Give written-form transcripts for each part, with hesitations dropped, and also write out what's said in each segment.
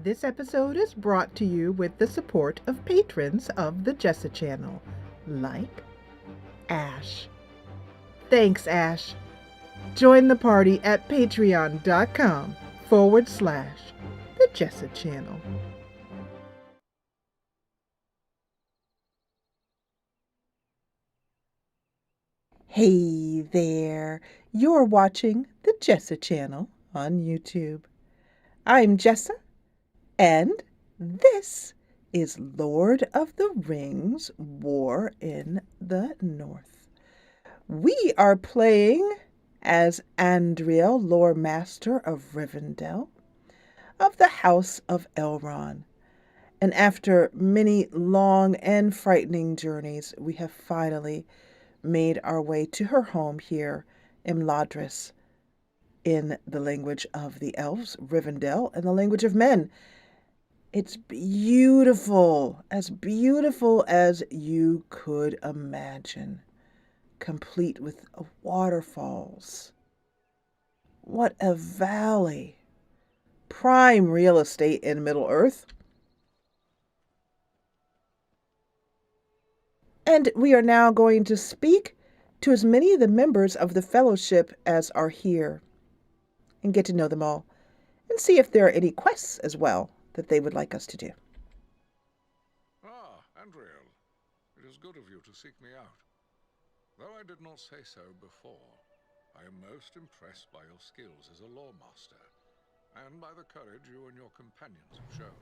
This episode is brought to you with the support of patrons of the Jessa channel, like Ash. Thanks, Ash. Join the party at patreon.com/the Jessa channel. Hey there, you're watching the Jessa channel on YouTube. I'm Jessa, and this is Lord of the Rings: War in the North. We are playing as Andriel, Lore Master of Rivendell, of the House of Elrond. And after many long and frightening journeys, we have finally made our way to her home here in Ladris, in the language of the elves, Rivendell, and the language of men. It's beautiful as you could imagine, complete with waterfalls. What a valley! Prime real estate in Middle-earth. And we are now going to speak to as many of the members of the fellowship as are here and get to know them all and see if there are any quests as well that they would like us to do. Ah, Andriel, it is good of you to seek me out. Though I did not say so before, I am most impressed by your skills as a lore master and by the courage you and your companions have shown.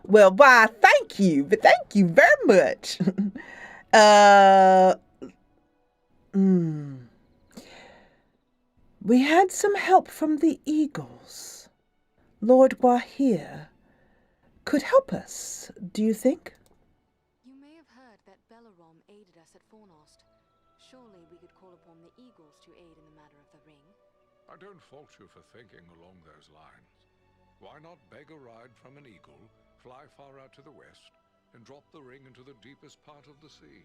Well, why, thank you very much. We had some help from the eagles. Lord Wahir could help us, do you think? You may have heard that Bellerom aided us at Fornost. Surely we could call upon the eagles to aid in the matter of the ring. I don't fault you for thinking along those lines. Why not beg a ride from an eagle, fly far out to the west, and drop the ring into the deepest part of the sea?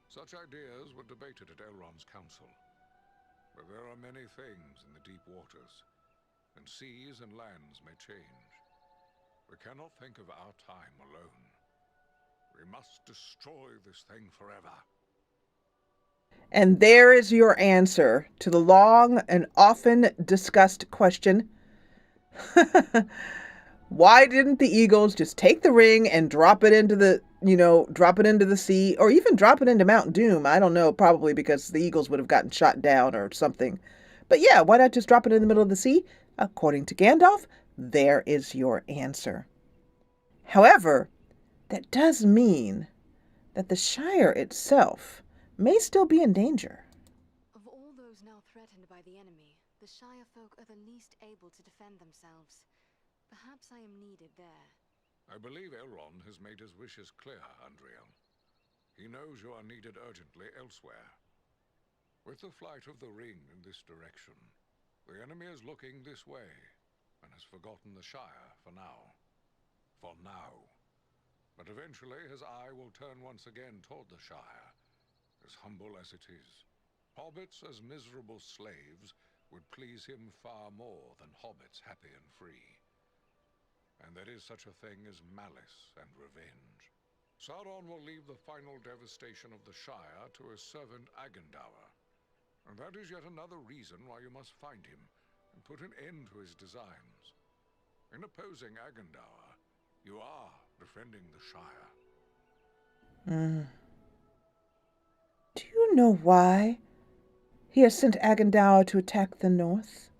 Such ideas were debated at Elrond's council. But there are many things in the deep waters, and seas and lands may change. We cannot think of our time alone. We must destroy this thing forever. And there is your answer to the long and often discussed question. Why didn't the eagles just take the ring and drop it into the sea, or even drop it into Mount Doom? I don't know, probably because the eagles would have gotten shot down or something. But yeah, why not just drop it in the middle of the sea? According to Gandalf, there is your answer. However, that does mean that the Shire itself may still be in danger. Of all those now threatened by the enemy, the Shire folk are the least able to defend themselves. Perhaps I am needed there. I believe Elrond has made his wishes clear, Andriel. He knows you are needed urgently elsewhere. With the flight of the ring in this direction, the enemy is looking this way and has forgotten the Shire for now. For now. But eventually his eye will turn once again toward the Shire, as humble as it is. Hobbits as miserable slaves would please him far more than hobbits happy and free. And there is such a thing as malice and revenge. Sauron will leave the final devastation of the Shire to his servant Agendaur. And that is yet another reason why you must find him and put an end to his designs. In opposing Agendaur, you are defending the Shire. Do you know why he has sent Agendaur to attack the north?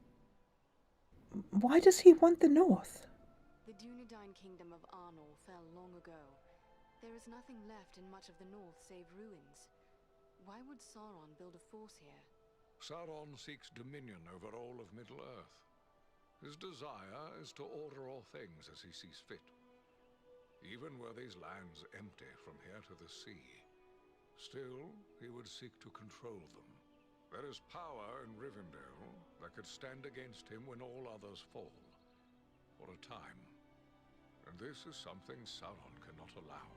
Why does he want the north? The Dunedin kingdom of Arnor fell long ago. There is nothing left in much of the north save ruins. Why would Sauron build a force here? Sauron seeks dominion over all of Middle-earth. His desire is to order all things as he sees fit. Even were these lands empty from here to the sea, still he would seek to control them. There is power in Rivendell that could stand against him when all others fall, for a time. And this is something Sauron cannot allow.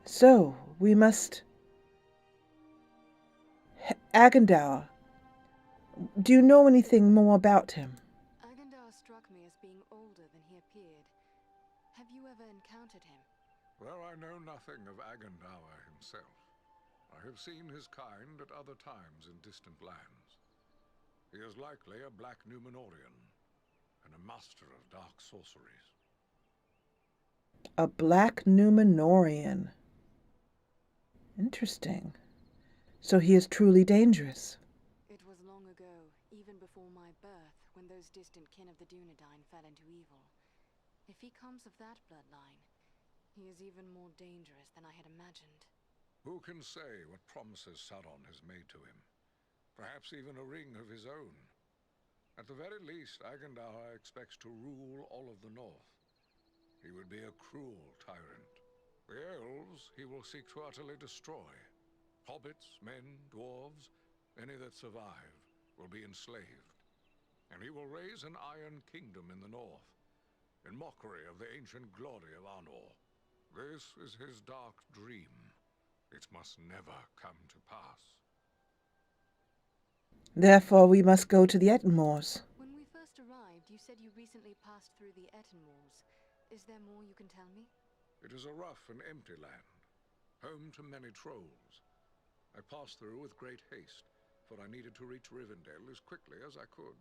So we must Agendour. Do you know anything more about him? Agendour struck me as being older than he appeared. Have you ever encountered him? Well, I know nothing of Agendour himself. I have seen his kind at other times in distant lands. He is likely a black Numenorian, and a master of dark sorceries. A black Numenorian. Interesting. So he is truly dangerous. It was long ago, even before my birth, when those distant kin of the Dunedin fell into evil. If he comes of that bloodline, he is even more dangerous than I had imagined. Who can say what promises Sauron has made to him? Perhaps even a ring of his own. At the very least, Agendour expects to rule all of the North. He would be a cruel tyrant. The elves he will seek to utterly destroy. Hobbits, men, dwarves, any that survive, will be enslaved. And he will raise an iron kingdom in the North, in mockery of the ancient glory of Arnor. This is his dark dream. It must never come to pass. Therefore we must go to the Ettenmoors. When we first arrived, you said you recently passed through the Ettenmoors. Is there more you can tell me? It is a rough and empty land, home to many trolls. I passed through with great haste, for I needed to reach Rivendell as quickly as I could.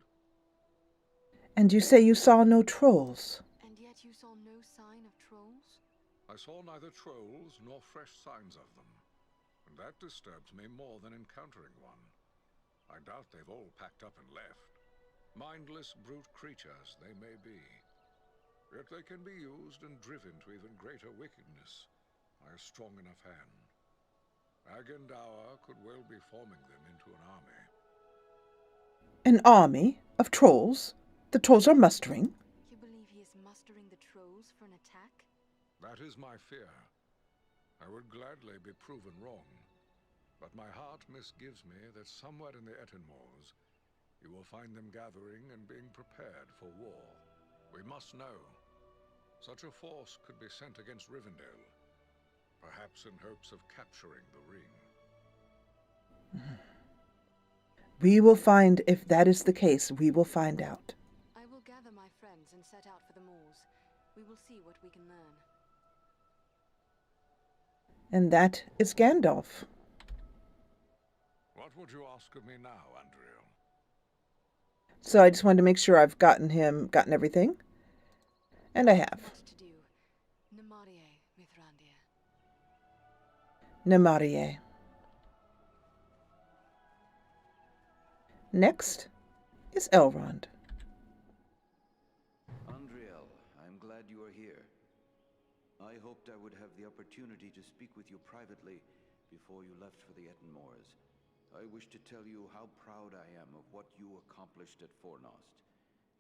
And you say you saw no trolls? And yet you saw no sign of trolls? I saw neither trolls nor fresh signs of them, and that disturbs me more than encountering one. I doubt they've all packed up and left. Mindless brute creatures they may be. Yet they can be used and driven to even greater wickedness by a strong enough hand. Agendour could well be forming them into an army. An army of trolls? The trolls are mustering? You believe he is mustering the trolls for an attack? That is my fear. I would gladly be proven wrong. But my heart misgives me that somewhere in the Ettenmoors, you will find them gathering and being prepared for war. We must know. Such a force could be sent against Rivendell, perhaps in hopes of capturing the ring. We will find, if that is the case, we will find out. I will gather my friends and set out for the moors. We will see what we can learn. And that is Gandalf. What would you ask of me now, Andriel? So I just wanted to make sure I've gotten everything. And I have. What to do? Namarie, Mithrandir. Namarie. Next is Elrond. Andriel, I'm glad you are here. I hoped I would have the opportunity to speak with you privately before you left for the Ettenmoors. I wish to tell you how proud I am of what you accomplished at Fornost.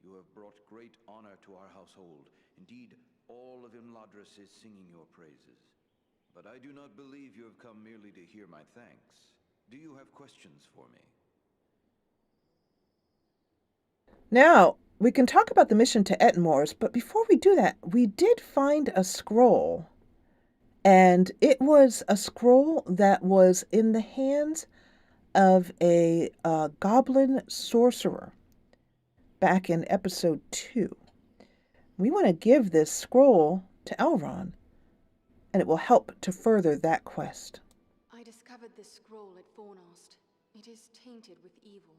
You have brought great honor to our household. Indeed, all of Imladris is singing your praises. But I do not believe you have come merely to hear my thanks. Do you have questions for me? Now, we can talk about the mission to Ettenmoors, but before we do that, we did find a scroll. And it was a scroll that was in the hands of a goblin sorcerer back in episode 2. We want to give this scroll to Elrond, and it will help to further that quest. I discovered this scroll at Fornost. It is tainted with evil,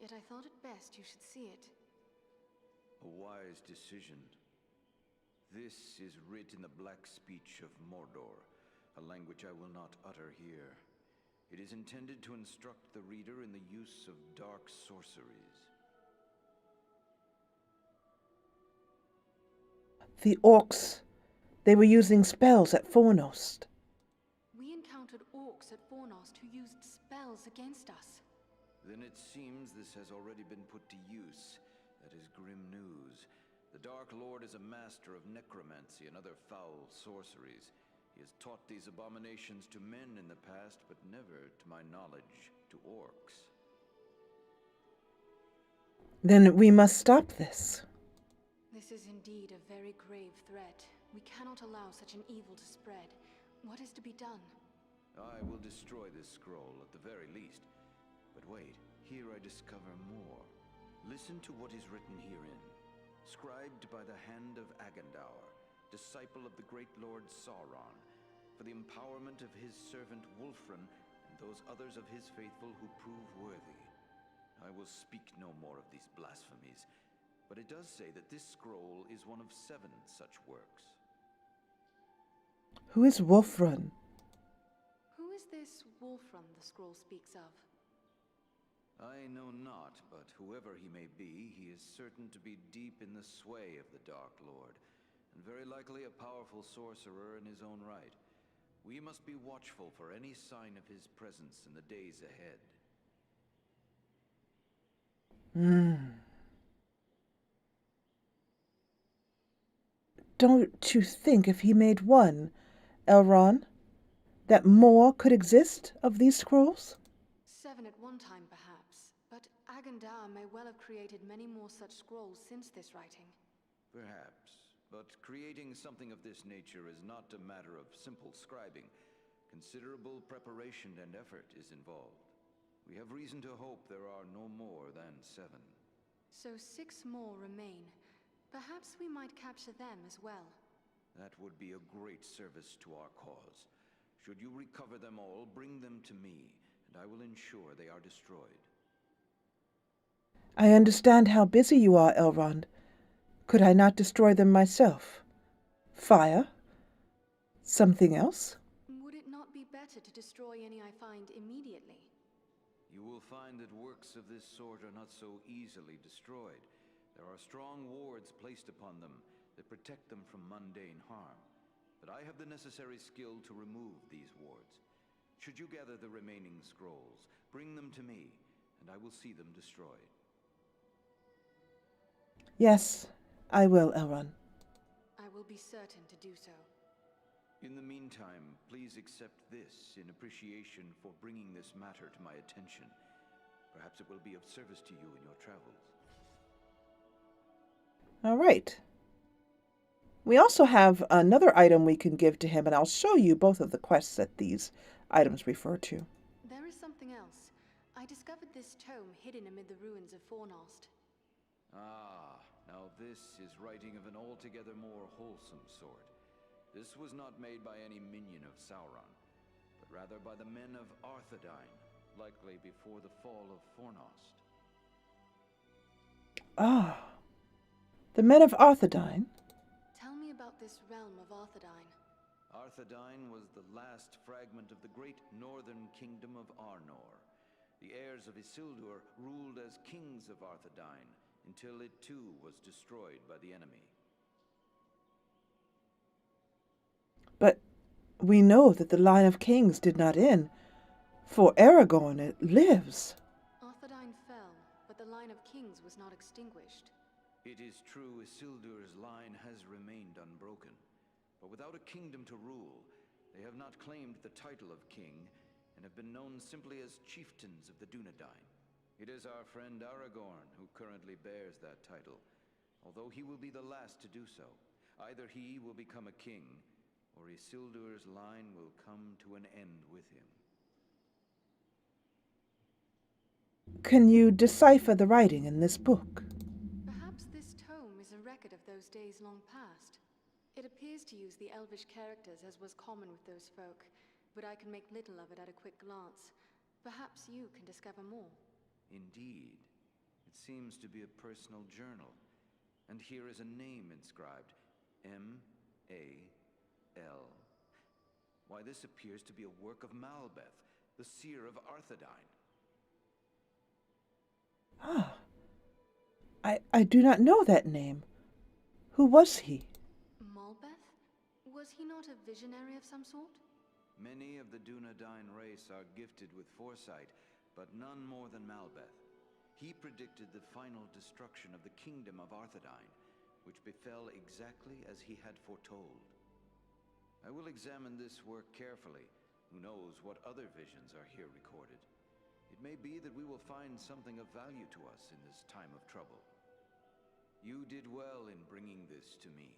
yet I thought it best you should see it. A wise decision. This is writ in the black speech of Mordor, a language I will not utter here. It is intended to instruct the reader in the use of dark sorceries. The orcs, they were using spells at Fornost. We encountered orcs at Fornost who used spells against us. Then it seems this has already been put to use. That is grim news. The Dark Lord is a master of necromancy and other foul sorceries. He has taught these abominations to men in the past, but never, to my knowledge, to orcs. Then we must stop this. This is indeed a very grave threat. We cannot allow such an evil to spread. What is to be done? I will destroy this scroll at the very least. But wait, here I discover more. Listen to what is written herein. Scribed by the hand of Agandaur, disciple of the great Lord Sauron, for the empowerment of his servant Wulfrun and those others of his faithful who prove worthy. I will speak no more of these blasphemies, but it does say that this scroll is one of 7 such works. Who is Wulfrun? Who is this Wulfrun the scroll speaks of? I know not, but whoever he may be, he is certain to be deep in the sway of the Dark Lord, and very likely a powerful sorcerer in his own right. We must be watchful for any sign of his presence in the days ahead. Don't you think if he made one, Elrond, that more could exist of these scrolls? 7 at one time, perhaps, but Agandaur may well have created many more such scrolls since this writing. Perhaps, but creating something of this nature is not a matter of simple scribing. Considerable preparation and effort is involved. We have reason to hope there are no more than 7. So 6 more remain. Perhaps we might capture them as well. That would be a great service to our cause. Should you recover them all, bring them to me, and I will ensure they are destroyed. I understand how busy you are, Elrond. Could I not destroy them myself? Fire? Something else? Would it not be better to destroy any I find immediately? You will find that works of this sort are not so easily destroyed. There are strong wards placed upon them that protect them from mundane harm. But I have the necessary skill to remove these wards. Should you gather the remaining scrolls, bring them to me, and I will see them destroyed. Yes, I will, Elrond. I will be certain to do so. In the meantime, please accept this in appreciation for bringing this matter to my attention. Perhaps it will be of service to you in your travels. All right. We also have another item we can give to him, and I'll show you both of the quests that these items refer to. There is something else. I discovered this tome hidden amid the ruins of Fornost. Ah, now this is writing of an altogether more wholesome sort. This was not made by any minion of Sauron, but rather by the men of Arthedain, likely before the fall of Fornost. Ah, the men of Arthedain? Tell me about this realm of Arthedain. Arthedain was the last fragment of the great northern kingdom of Arnor. The heirs of Isildur ruled as kings of Arthedain, until it too was destroyed by the enemy. But we know that the line of kings did not end, for Aragorn it lives. Arthedain fell, but the line of kings was not extinguished. It is true Isildur's line has remained unbroken, but without a kingdom to rule, they have not claimed the title of king, and have been known simply as chieftains of the Dunedin. It is our friend Aragorn who currently bears that title, although he will be the last to do so. Either he will become a king, or Isildur's line will come to an end with him. Can you decipher the writing in this book? Perhaps this tome is a record of those days long past. It appears to use the Elvish characters as was common with those folk, but I can make little of it at a quick glance. Perhaps you can discover more. Indeed. It seems to be a personal journal. And here is a name inscribed. M-A-L. Why, this appears to be a work of Malbeth, the seer of Arthedain. Ah, I do not know that name. Who was he? Malbeth? Was he not a visionary of some sort? Many of the Dunedin race are gifted with foresight, but none more than Malbeth. He predicted the final destruction of the kingdom of Arthedain, which befell exactly as he had foretold. I will examine this work carefully. Who knows what other visions are here recorded? It may be that we will find something of value to us in this time of trouble. You did well in bringing this to me.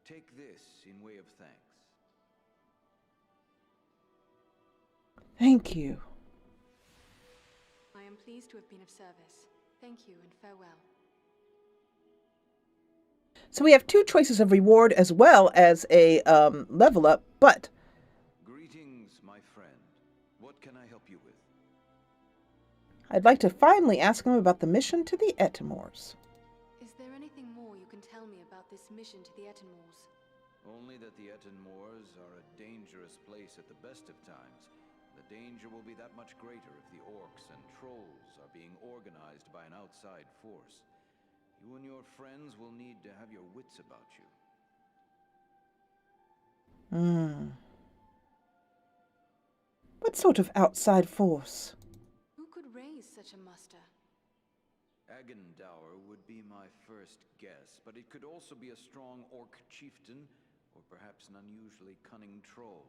Take this in way of thanks. Thank you. I am pleased to have been of service. Thank you and farewell. So we have two choices of reward as well as a level up, but... Greetings, my friend. What can I help you with? I'd like to finally ask him about the mission to the Ettenmoors. Is there anything more you can tell me about this mission to the Ettenmoors? Only that the Ettenmoors are a dangerous place at the best of times. The danger will be that much greater if the orcs and trolls are being organized by an outside force. You and your friends will need to have your wits about you. What sort of outside force? Who could raise such a muster? Agendour would be my first guess, but it could also be a strong orc chieftain, or perhaps an unusually cunning troll.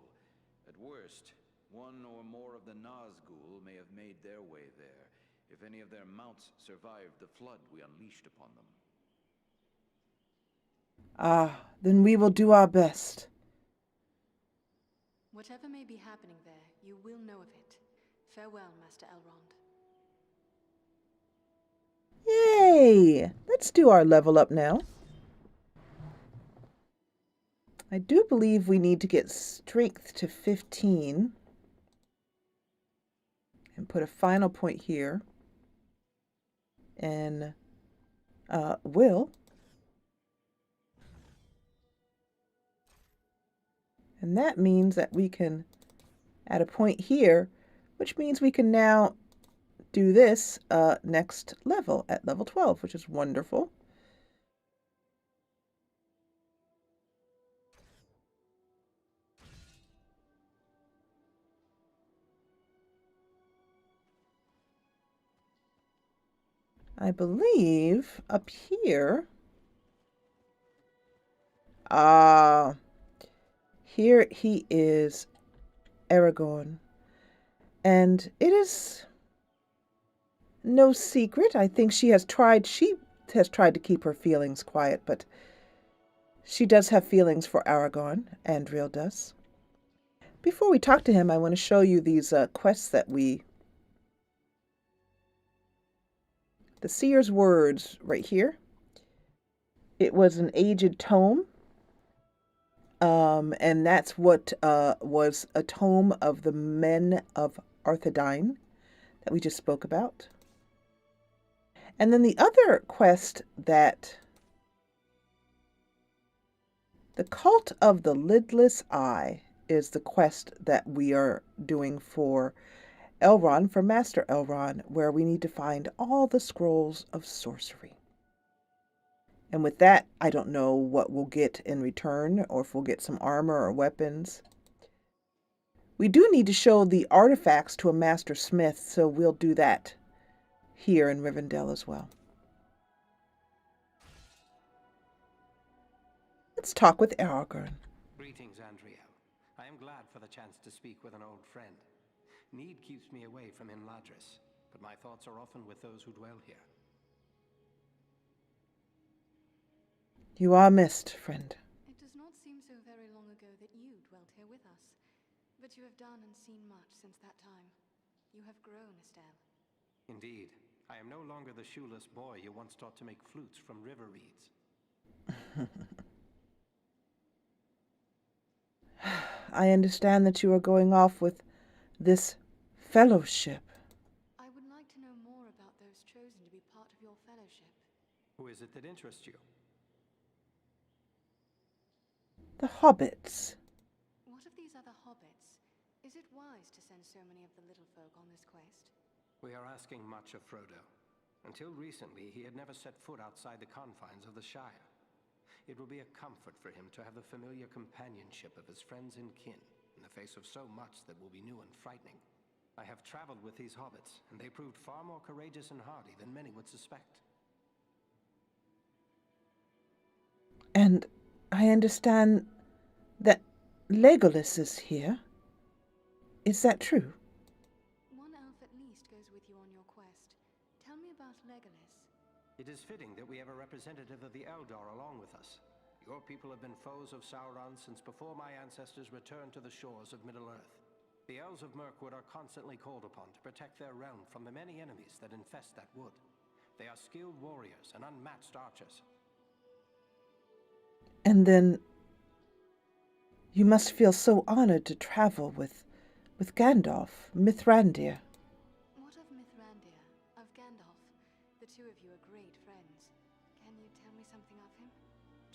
At worst, one or more of the Nazgul may have made their way there, if any of their mounts survived the flood we unleashed upon them. Ah, then we will do our best. Whatever may be happening there, you will know of it. Farewell, Master Elrond. Yay! Let's do our level up now. I do believe we need to get strength to 15. And put a final point here. And will. And that means that we can add a point here, which means we can now do this next level at level 12, which is wonderful. I believe up here, here he is, Aragorn. And it is no secret. I think she has tried to keep her feelings quiet, but she does have feelings for Aragorn, Andriel does. Before we talk to him, I want to show you these quests that the Seer's Words right here. It was an aged tome. And that's what was a tome of the Men of Arthedain that we just spoke about. And then the other quest that the Cult of the Lidless Eye is the quest that we are doing for Elrond, for Master Elrond, where we need to find all the scrolls of sorcery. And with that, I don't know what we'll get in return, or if we'll get some armor or weapons. We do need to show the artifacts to a master smith, so we'll do that here in Rivendell as well. Let's talk with Aragorn. Greetings, Andriel. I am glad for the chance to speak with an old friend. Need keeps me away from Imladris, but my thoughts are often with those who dwell here. You are missed, friend. It does not seem so very long ago that you dwelt here with us. But you have done and seen much since that time. You have grown, Estelle. Indeed. I am no longer the shoeless boy you once taught to make flutes from river reeds. I understand that you are going off with this fellowship. I would like to know more about those chosen to be part of your fellowship. Who is it that interests you? The hobbits. What of these other hobbits? Is it wise to send so many of the little folk on this quest? We are asking much of Frodo. Until recently, he had never set foot outside the confines of the Shire. It will be a comfort for him to have the familiar companionship of his friends and kin in the face of so much that will be new and frightening. I have traveled with these hobbits, and they proved far more courageous and hardy than many would suspect. And I understand that Legolas is here. Is that true? One elf at least goes with you on your quest. Tell me about Legolas. It is fitting that we have a representative of the Eldar along with us. Your people have been foes of Sauron since before my ancestors returned to the shores of Middle-earth. The Elves of Mirkwood are constantly called upon to protect their realm from the many enemies that infest that wood. They are skilled warriors and unmatched archers. And then you must feel so honored to travel with Gandalf, Mithrandir. What of Mithrandir? Of Gandalf? The two of you are great friends. Can you tell me something of him?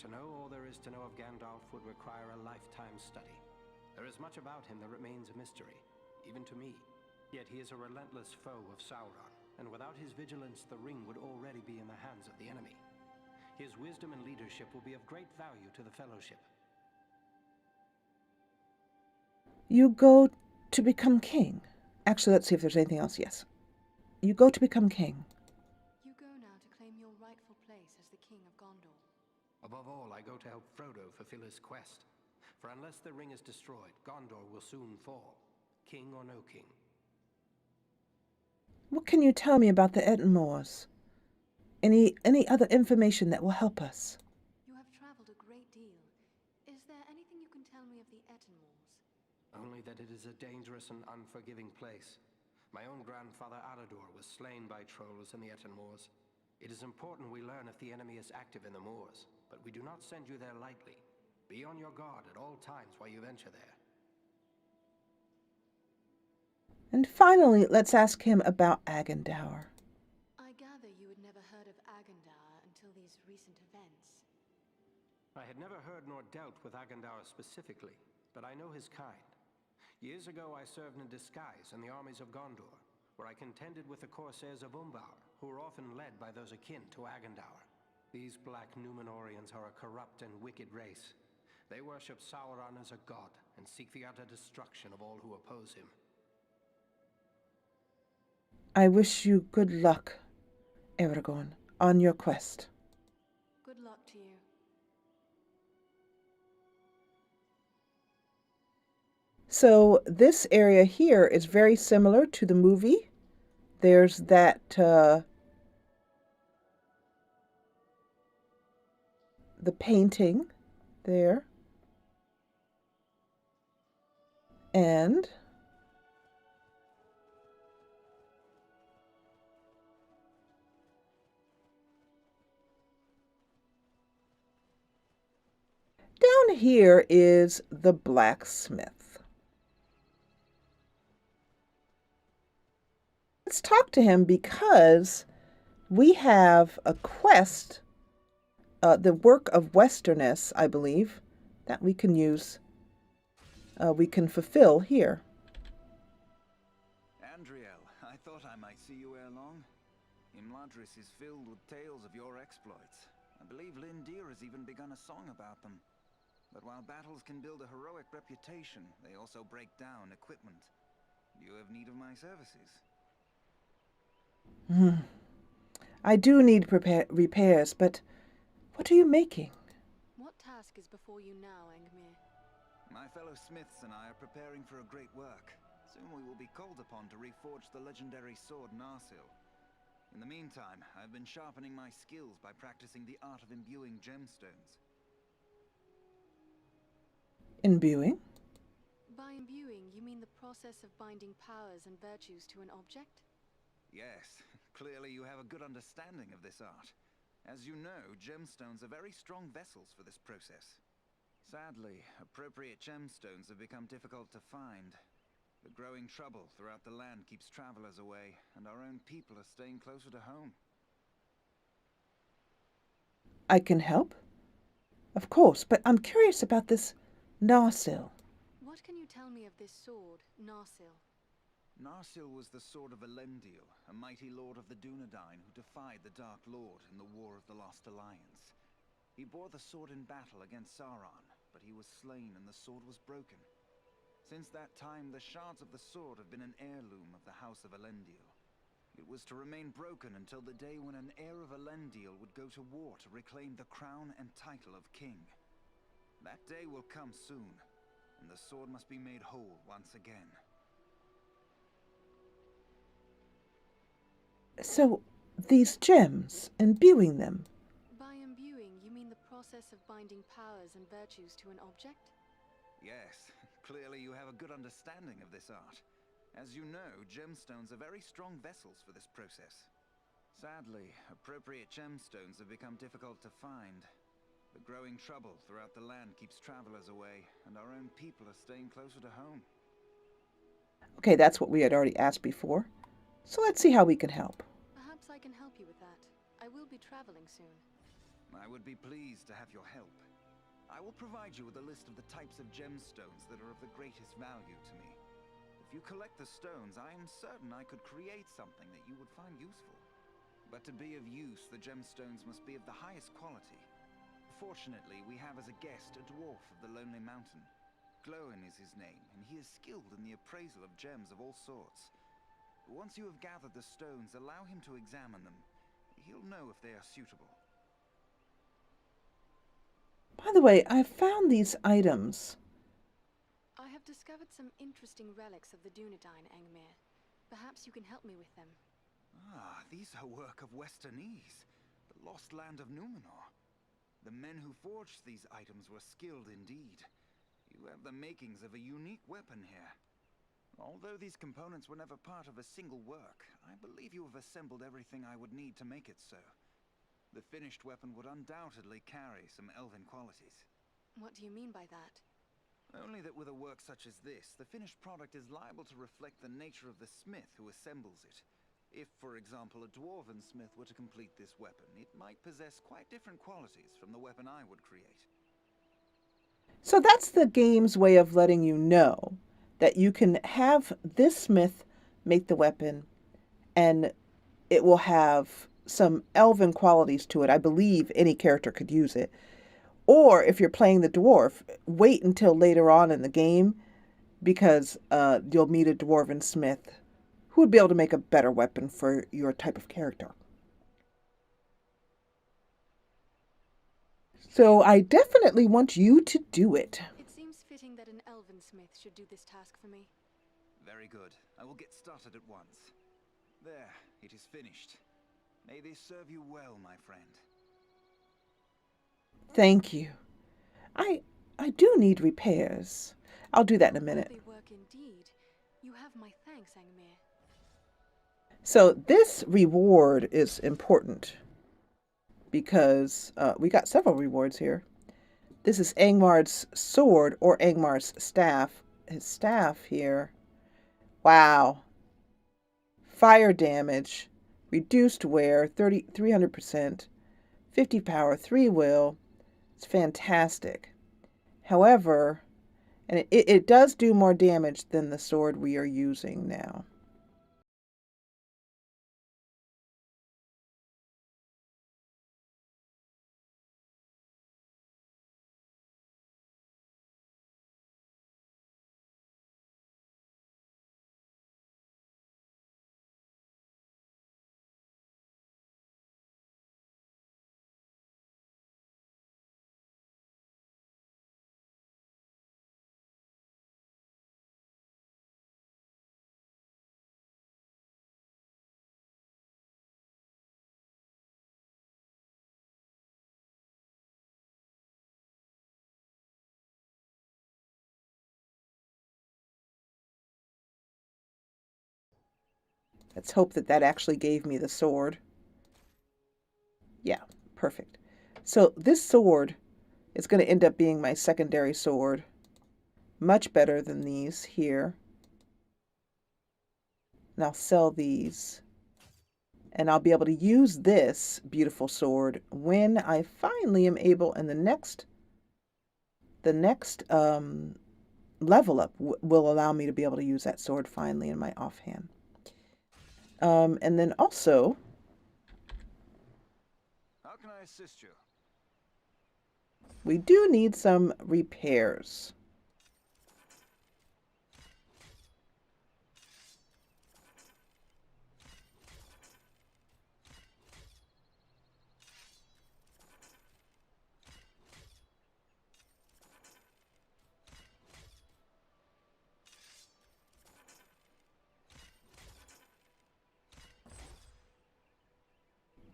To know all there is to know of Gandalf would require a lifetime study. There is much about him that remains a mystery, even to me. Yet he is a relentless foe of Sauron, and without his vigilance, the ring would already be in the hands of the enemy. His wisdom and leadership will be of great value to the Fellowship. You go to become king. Actually, let's see if there's anything else. Yes. You go to become king. You go now to claim your rightful place as the King of Gondor. Above all, I go to help Frodo fulfill his quest. For unless the ring is destroyed, Gondor will soon fall, king or no king. What can you tell me about the Ettenmoors? Any other information that will help us? You have traveled a great deal. Is there anything you can tell me of the Ettenmoors? Only that it is a dangerous and unforgiving place. My own grandfather Alador was slain by trolls in the Ettenmoors. It is important we learn if the enemy is active in the moors, but we do not send you there lightly. Be on your guard at all times while you venture there. And finally, let's ask him about Agendour. I gather you had never heard of Agendour until these recent events. I had never heard nor dealt with Agendour specifically, but I know his kind. Years ago I served in disguise in the armies of Gondor, where I contended with the corsairs of Umbar, who were often led by those akin to Agendour. These black Númenóreans are a corrupt and wicked race. They worship Sauron as a god and seek the utter destruction of all who oppose him. I wish you good luck, Aragorn, on your quest. Good luck to you. So this area here is very similar to the movie. There's that the painting there. And down here is the blacksmith. Let's talk to him because we have a quest, the work of Westerness, I believe, that we can use, we can fulfill here. Andriel, I thought I might see you ere long. Imladris is filled with tales of your exploits. I believe Lindir has even begun a song about them. But while battles can build a heroic reputation, they also break down equipment. Do you have need of my services? I do need repairs, but what are you making? What task is before you now, Angmir? My fellow smiths and I are preparing for a great work. Soon we will be called upon to reforge the legendary sword Narsil. In the meantime, I've been sharpening my skills by practicing the art of imbuing gemstones. Imbuing? By imbuing, you mean the process of binding powers and virtues to an object? Yes, clearly you have a good understanding of this art. As you know, gemstones are very strong vessels for this process. Sadly, appropriate gemstones have become difficult to find. The growing trouble throughout the land keeps travelers away, and our own people are staying closer to home. I can help? Of course, but I'm curious about this Narsil. What can you tell me of this sword, Narsil? Narsil was the sword of Elendil, a mighty lord of the Dunedin who defied the Dark Lord in the War of the Lost Alliance. He bore the sword in battle against Sauron, but he was slain and the sword was broken. Since that time, the shards of the sword have been an heirloom of the House of Elendil. It was to remain broken until the day when an heir of Elendil would go to war to reclaim the crown and title of king. That day will come soon, and the sword must be made whole once again. So, these gems, imbuing them. By imbuing, you mean the process of binding powers and virtues to an object? Yes, Clearly you have a good understanding of this art. As you know, gemstones are very strong vessels for this process. Sadly, appropriate gemstones have become difficult to find. The growing trouble throughout the land keeps travelers away, and our own people are staying closer to home. Okay, that's what we had already asked before. So let's see how we can help. Perhaps I can help you with that. I will be traveling soon. I would be pleased to have your help. I will provide you with a list of the types of gemstones that are of the greatest value to me. If you collect the stones, I am certain I could create something that you would find useful. But to be of use, the gemstones must be of the highest quality. Fortunately, we have as a guest a dwarf of the Lonely Mountain. Glowin is his name, and he is skilled in the appraisal of gems of all sorts. Once you have gathered the stones, allow him to examine them. He'll know if they are suitable. By the way, I found these items. I have discovered some interesting relics of the Dunedin, Angmir. Perhaps you can help me with them. Ah, these are work of Westernese, the lost land of Numenor. The men who forged these items were skilled indeed. You have the makings of a unique weapon here. Although these components were never part of a single work, I believe you have assembled everything I would need to make it so. The finished weapon would undoubtedly carry some elven qualities. What do you mean by that? Only that with a work such as this, the finished product is liable to reflect the nature of the smith who assembles it. If, for example, a dwarven smith were to complete this weapon, it might possess quite different qualities from the weapon I would create. So that's the game's way of letting you know that you can have this smith make the weapon and it will have some elven qualities to it. I believe any character could use it. Or if you're playing the dwarf, wait until later on in the game because you'll meet a dwarven smith who would be able to make a better weapon for your type of character. So I definitely want you to do it. It seems fitting that an elven smith should do this task for me. Very good. I will get started at once. There, it is finished. May this serve you well, my friend. Thank you. I do need repairs. I'll do that in a minute. Worthy work indeed. You have my thanks, Angmir. So this reward is important because we got several rewards here. This is Angmar's sword or Angmar's staff. His staff here. Wow. Fire damage, reduced wear, 300%, 50 power, 3 will. It's fantastic. However, and it does do more damage than the sword we are using now. Let's hope that that actually gave me the sword. Yeah, perfect. So this sword is going to end up being my secondary sword. Much better than these here. And I'll sell these. And I'll be able to use this beautiful sword when I finally am able, and the next level up will allow me to be able to use that sword finally in my offhand. And then also, How can I assist you? we do need some repairs.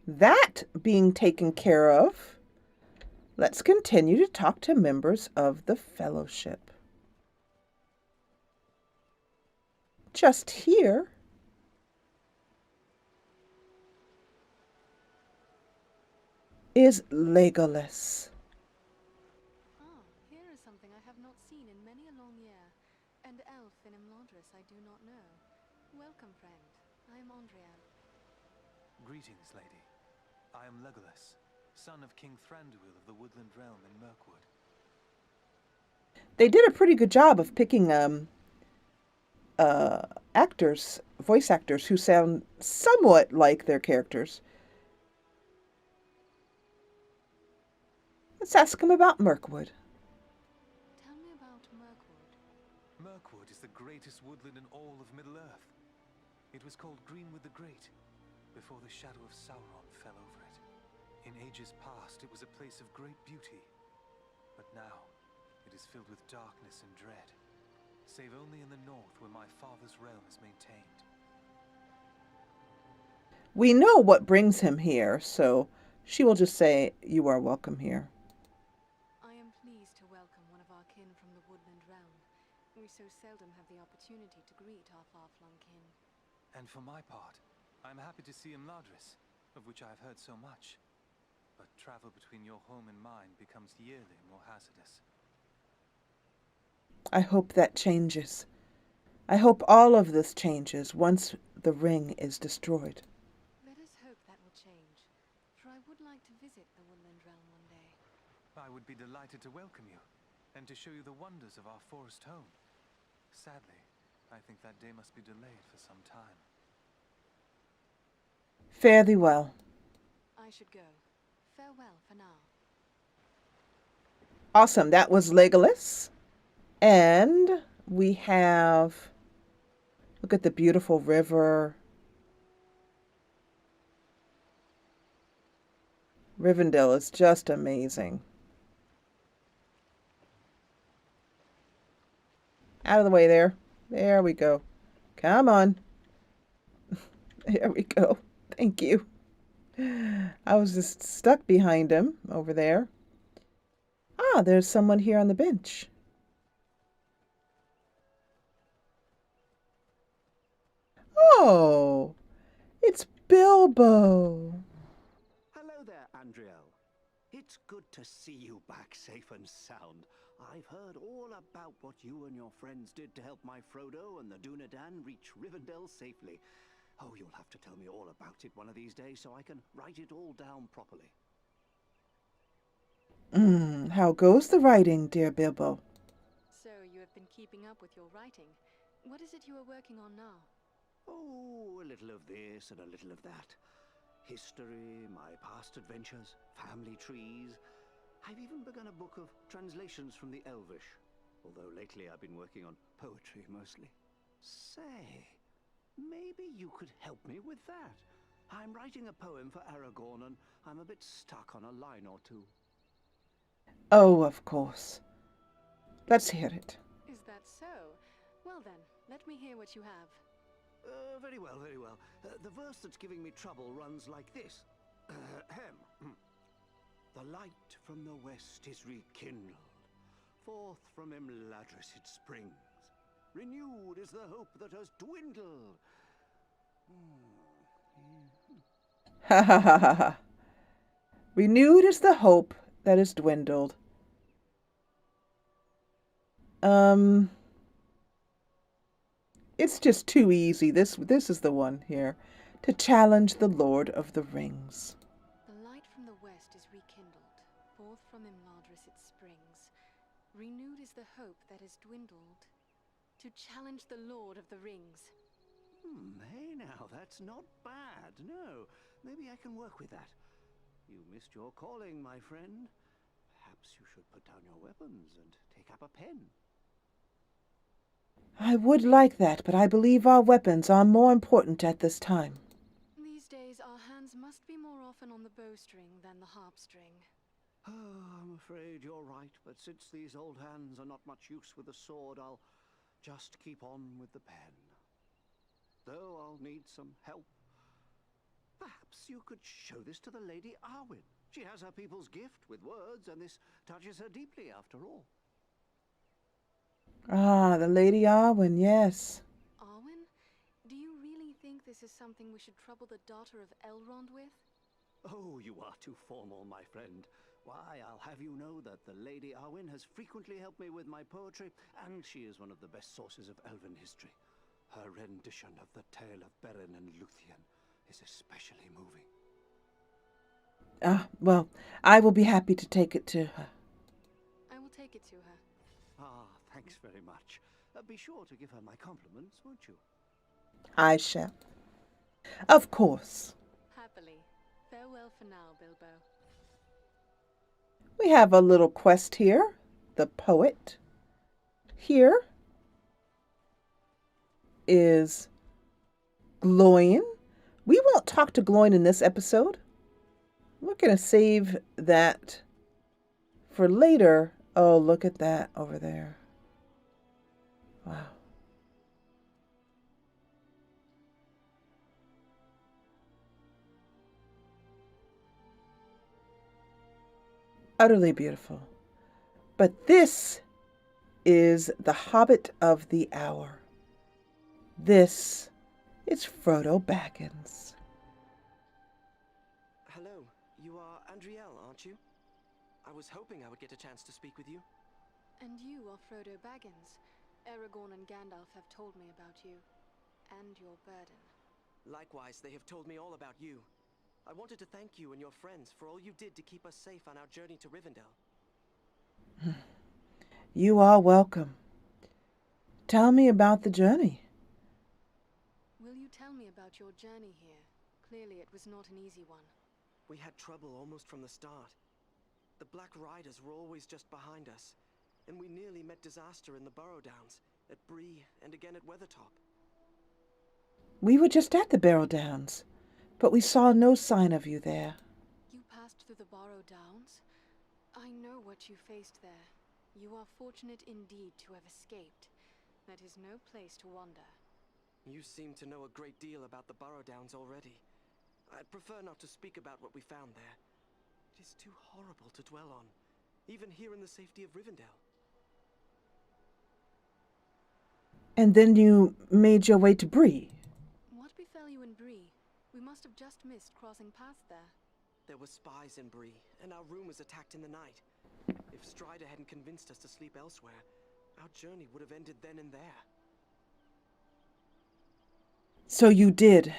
That being taken care of, let's continue to talk to members of the Fellowship. just here is Legolas. Ah, here is something I have not seen in many a long year. And elf in Imladris I do not know. Welcome, friend. I am Andrea. Greetings, lady. I am Legolas, son of King Thranduil of the Woodland Realm in Mirkwood. They did a pretty good job of picking voice actors who sound somewhat like their characters. Let's ask him about Mirkwood. Tell me about Mirkwood. Mirkwood is the greatest woodland in all of Middle-earth. It was called Greenwood the Great, before the shadow of Sauron fell over it. In ages past, it was a place of great beauty. But now, it is filled with darkness and dread, save only in the north where my father's realm is maintained. We know what brings him here, so she will just say, "You are welcome here." I am pleased to welcome one of our kin from the Woodland Realm. We so seldom have the opportunity to greet our far-flung kin. And for my part, I am happy to see Imladris, of which I have heard so much. But travel between your home and mine becomes yearly more hazardous. I hope that changes. I hope all of this changes once the ring is destroyed. Let us hope that will change, for I would like to visit the Woodland Realm one day. I would be delighted to welcome you, and to show you the wonders of our forest home. Sadly, I think that day must be delayed for some time. Fare thee well. I should go. Farewell for now. Awesome. That was Legolas. And we have, look at the beautiful river. Rivendell is just amazing. Out of the way there. There we go. Come on. There we go. Thank you. I was just stuck behind him over there. Ah, there's someone here on the bench. Oh, it's Bilbo. Hello there, Andriel. It's good to see you back safe and sound. I've heard all about what you and your friends did to help my Frodo and the Dunedin reach Rivendell safely. Oh, you'll have to tell me all about it one of these days so I can write it all down properly. How goes the writing, dear Bilbo? So you have been keeping up with your writing. What is it you are working on now? Oh, a little of this and a little of that. History, my past adventures, family trees. I've even begun a book of translations from the Elvish. Although lately I've been working on poetry mostly. Say, maybe you could help me with that. I'm writing a poem for Aragorn and I'm a bit stuck on a line or two. Oh, of course. Let's hear it. Is that so? Well then, let me hear what you have. Very well, very well. The verse that's giving me trouble runs like this. The light from the west is rekindled. Forth from Imladris it springs. Renewed is the hope that has dwindled. Ha ha ha ha ha. Renewed is the hope that has dwindled. It's just too easy. This is the one here. To challenge the Lord of the Rings. The light from the west is rekindled. Forth from Imladris it springs. Renewed is the hope that has dwindled. To challenge the Lord of the Rings. Hey now, that's not bad. No, maybe I can work with that. You missed your calling, my friend. Perhaps you should put down your weapons and take up a pen. I would like that, but I believe our weapons are more important at this time. These days our hands must be more often on the bowstring than the harp string. Oh, I'm afraid you're right, but since these old hands are not much use with a sword, I'll just keep on with the pen. Though I'll need some help. Perhaps you could show this to the Lady Arwen. She has her people's gift with words, and this touches her deeply after all. Ah, the Lady Arwen, yes. Arwen? this is something we should trouble the daughter of Elrond with? Oh, you are too formal, my friend. Why, I'll have you know that the Lady Arwen has frequently helped me with my poetry, and she is one of the best sources of elven history. Her rendition of the tale of Beren and Luthien is especially moving. Well, I will be happy to take it to her. I will take it to her. Ah, thanks very much. Be sure to give her my compliments, won't you? I shall. Of course. Happily. Farewell for now, Bilbo. We have a little quest here. The poet. Here is Gloin. We won't talk to Gloin in this episode. We're going to save that for later. Oh, look at that over there. Wow. Utterly beautiful. But this is the Hobbit of the Hour. This is Frodo Baggins. Hello, you are Andriel, aren't you? I was hoping I would get a chance to speak with you. And you are Frodo Baggins. Aragorn and Gandalf have told me about you. And your burden. Likewise, they have told me all about you. I wanted to thank you and your friends for all you did to keep us safe on our journey to Rivendell. You are welcome. Tell me about the journey. Will you tell me about your journey here? Clearly it was not an easy one. We had trouble almost from the start. The Black Riders were always just behind us, and we nearly met disaster in the Burrow Downs, at Bree, and again at Weathertop. We were just at the Barrow Downs, but we saw no sign of you there. You passed through the Burrow Downs? I know what you faced there. You are fortunate indeed to have escaped. That is no place to wander. You seem to know a great deal about the Burrow Downs already. I'd prefer not to speak about what we found there. It is too horrible to dwell on, even here in the safety of Rivendell. And then you made your way to Bree. What befell you in Bree? We must have just missed crossing paths there. There were spies in Bree, and our room was attacked in the night. If Strider hadn't convinced us to sleep elsewhere, our journey would have ended then and there. So you did,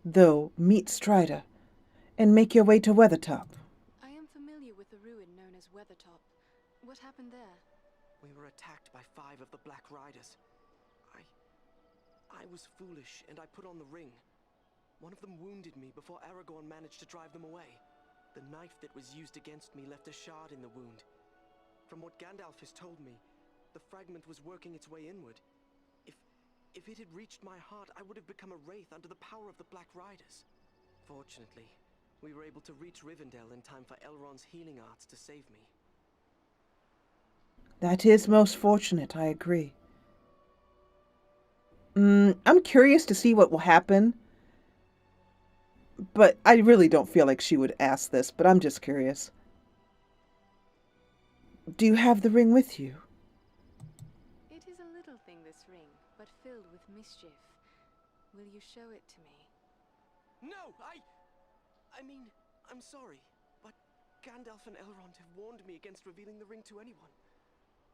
though, meet Strider and make your way to Weathertop. I am familiar with the ruin known as Weathertop. What happened there? We were attacked by 5 of the Black Riders. I was foolish, and I put on the ring. One of them wounded me before Aragorn managed to drive them away. The knife that was used against me left a shard in the wound. From what Gandalf has told me, the fragment was working its way inward. If it had reached my heart, I would have become a wraith under the power of the Black Riders. Fortunately, we were able to reach Rivendell in time for Elrond's healing arts to save me. That is most fortunate, I agree. I'm curious to see what will happen. But I really don't feel like she would ask this, but I'm just curious. Do you have the ring with you? It is a little thing, this ring, but filled with mischief. Will you show it to me? No, I mean, I'm sorry, but Gandalf and Elrond have warned me against revealing the ring to anyone,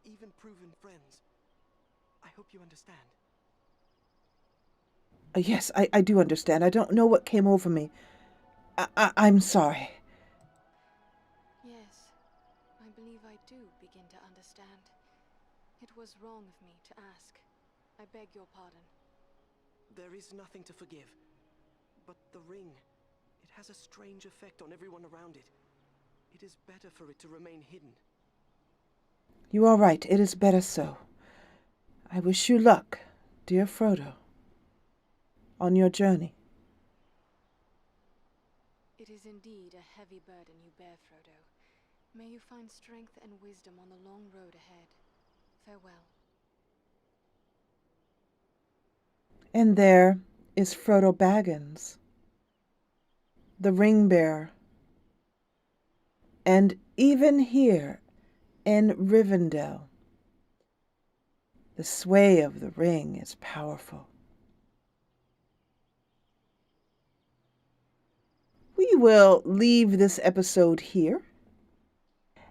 even proven friends. I hope you understand. Yes, I do understand. I don't know what came over me. I'm sorry. Yes, I believe I do begin to understand. It was wrong of me to ask. I beg your pardon. There is nothing to forgive. But the ring, it has a strange effect on everyone around it. It is better for it to remain hidden. You are right. It is better so. I wish you luck, dear Frodo, on your journey. It is indeed a heavy burden you bear, Frodo. May you find strength and wisdom on the long road ahead. Farewell. And there is Frodo Baggins, the ring bearer. And even here in Rivendell, the sway of the ring is powerful. will leave this episode here.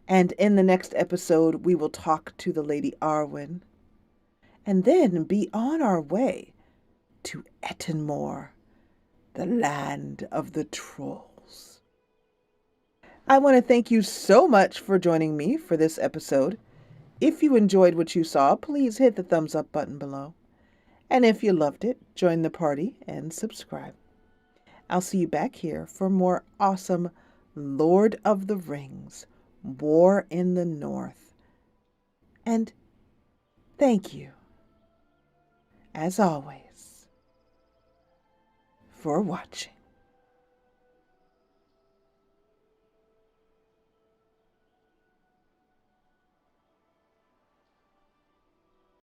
And in the next episode, we will talk to the Lady Arwen. And then be on our way to Ettenmoor, the land of the trolls. I want to thank you so much for joining me for this episode. If you enjoyed what you saw, please hit the thumbs up button below. And if you loved it, join the party and subscribe. I'll see you back here for more awesome Lord of the Rings, War in the North. And thank you, as always, for watching.